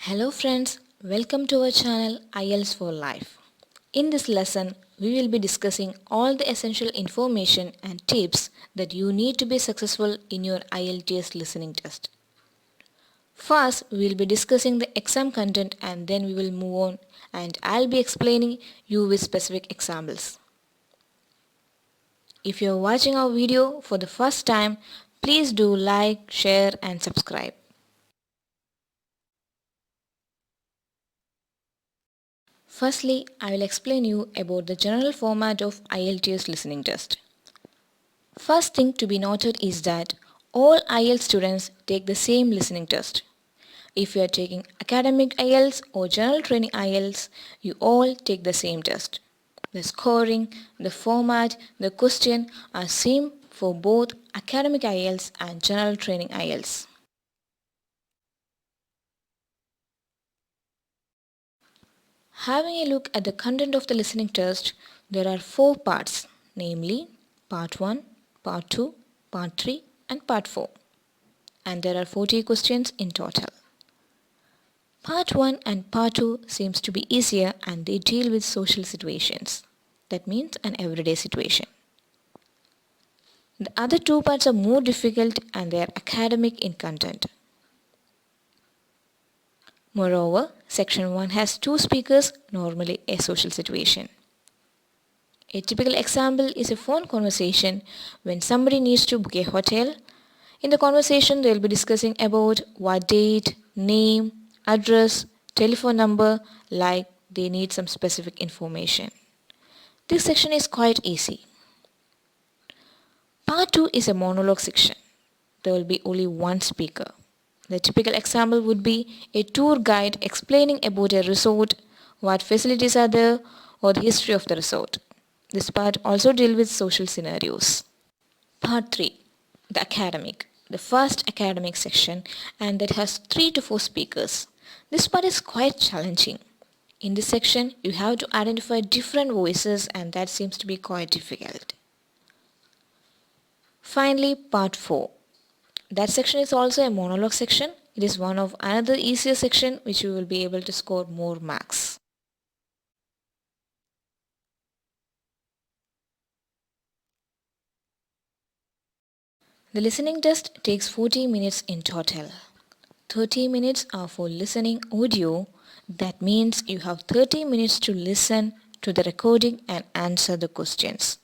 Hello friends, welcome to our channel IELTS for Life. In this lesson, we will be discussing all the essential information and tips that you need to be successful in your IELTS listening test. First, we will be discussing the exam content and then we will move on and I'll be explaining you with specific examples. If you are watching our video for the first time, please do like, share and subscribe. Firstly, I will explain you about the general format of IELTS listening test. First thing to be noted is that all IELTS students take the same listening test. If you are taking academic IELTS or general training IELTS, you all take the same test. The scoring, the format, the question are same for both academic IELTS and general training IELTS. Having a look at the content of the listening test, there are 4 parts, namely Part 1, Part 2, Part 3 and Part 4. And there are 40 questions in total. Part 1 and Part 2 seems to be easier and they deal with social situations. That means an everyday situation. The other 2 parts are more difficult and they are academic in content. Moreover, Section 1 has 2 speakers, normally a social situation. A typical example is a phone conversation when somebody needs to book a hotel. In the conversation, they will be discussing about what date, name, address, telephone number, like they need some specific information. This section is quite easy. Part 2 is a monologue section. There will be only one speaker. The typical example would be a tour guide explaining about a resort, what facilities are there, or the history of the resort. This part also deals with social scenarios. Part 3, the academic, the first academic section, and that has 3 to 4 speakers. This part is quite challenging. In this section, you have to identify different voices and that seems to be quite difficult. Finally, Part 4. That section is also a monologue section. It is one of another easier section which you will be able to score more marks. The listening test takes 40 minutes in total. 30 minutes are for listening audio. That means you have 30 minutes to listen to the recording and answer the questions.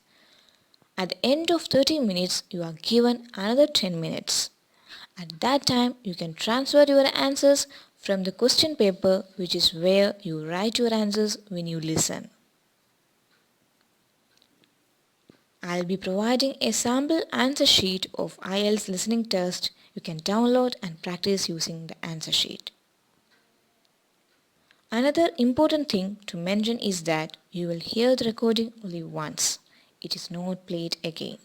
At the end of 30 minutes, you are given another 10 minutes. At that time, you can transfer your answers from the question paper, which is where you write your answers when you listen. I'll be providing a sample answer sheet of IELTS listening test. You can download and practice using the answer sheet. Another important thing to mention is that you will hear the recording only once. It is not played again.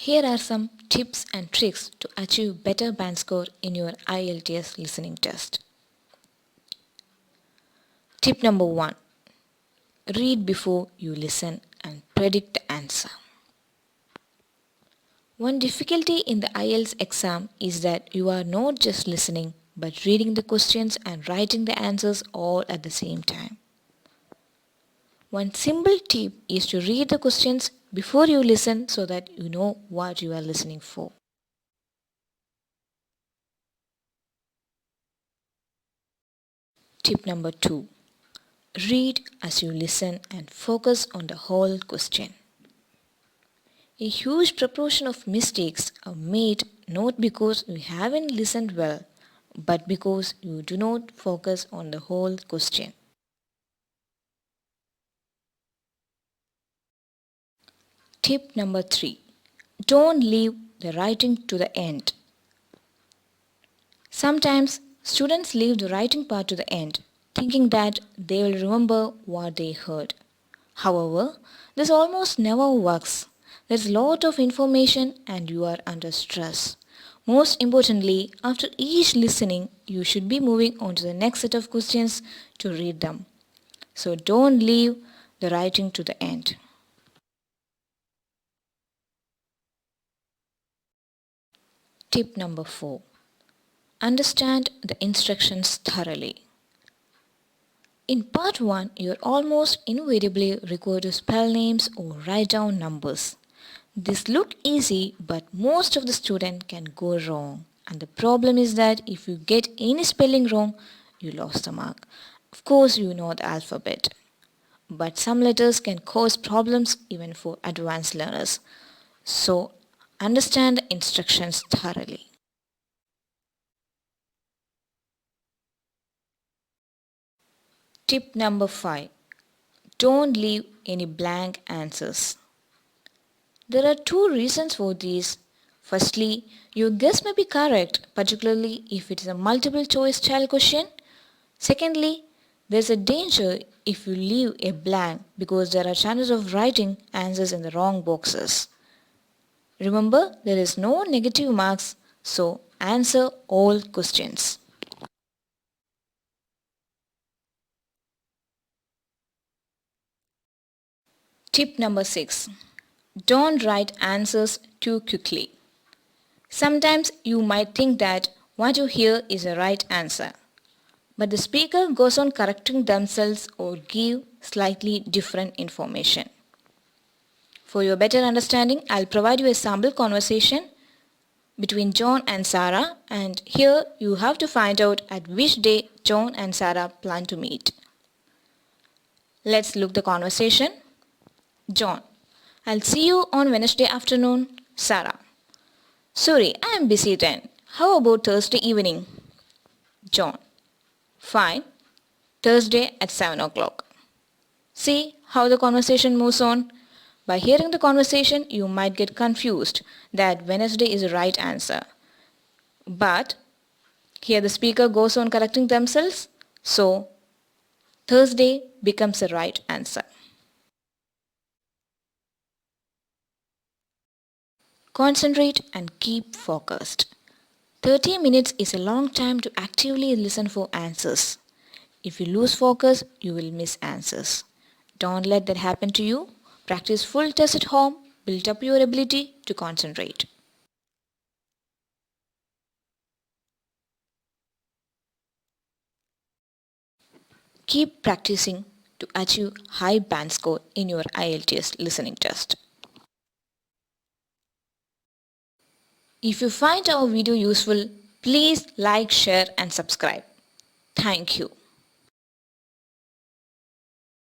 Here are some tips and tricks to achieve better band score in your IELTS listening test. Tip number 1. Read before you listen and predict the answer. One difficulty in the IELTS exam is that you are not just listening but reading the questions and writing the answers all at the same time. One simple tip is to read the questions before you listen so that you know what you are listening for. Tip number 2. Read as you listen and focus on the whole question. A huge proportion of mistakes are made not because you haven't listened well, but because you do not focus on the whole question. Tip number 3. Don't leave the writing to the end. Sometimes students leave the writing part to the end, thinking that they will remember what they heard. However, this almost never works. There's a lot of information and you are under stress. Most importantly, after each listening, you should be moving on to the next set of questions to read them. So don't leave the writing to the end. Tip number 4. Understand the instructions thoroughly. In part 1, you're almost invariably required to spell names or write down numbers. This look easy, but most of the student can go wrong. And the problem is that if you get any spelling wrong, you lost the mark. Of course, you know the alphabet. But some letters can cause problems even for advanced learners. So, understand the instructions thoroughly. Tip number 5. Don't leave any blank answers. There are 2 reasons for this. Firstly, your guess may be correct, particularly if it is a multiple choice style question. Secondly, there is a danger if you leave a blank because there are chances of writing answers in the wrong boxes. Remember, there is no negative marks, so answer all questions. Tip number 6. Don't write answers too quickly. Sometimes you might think that what you hear is a right answer, but the speaker goes on correcting themselves or give slightly different information. For your better understanding, I'll provide you a sample conversation between John and Sarah, and here you have to find out at which day John and Sarah plan to meet. Let's look the conversation. John: I'll see you on Wednesday afternoon. Sarah: Sorry, I am busy then. How about Thursday evening? John: Fine. Thursday at 7 o'clock. See how the conversation moves on? By hearing the conversation, you might get confused that Wednesday is the right answer. But here the speaker goes on correcting themselves, so Thursday becomes the right answer. Concentrate and keep focused. 30 minutes is a long time to actively listen for answers. If you lose focus, you will miss answers. Don't let that happen to you. Practice full test at home. Build up your ability to concentrate. Keep practicing to achieve high band score in your IELTS listening test. If you find our video useful, please like, share and subscribe. Thank you.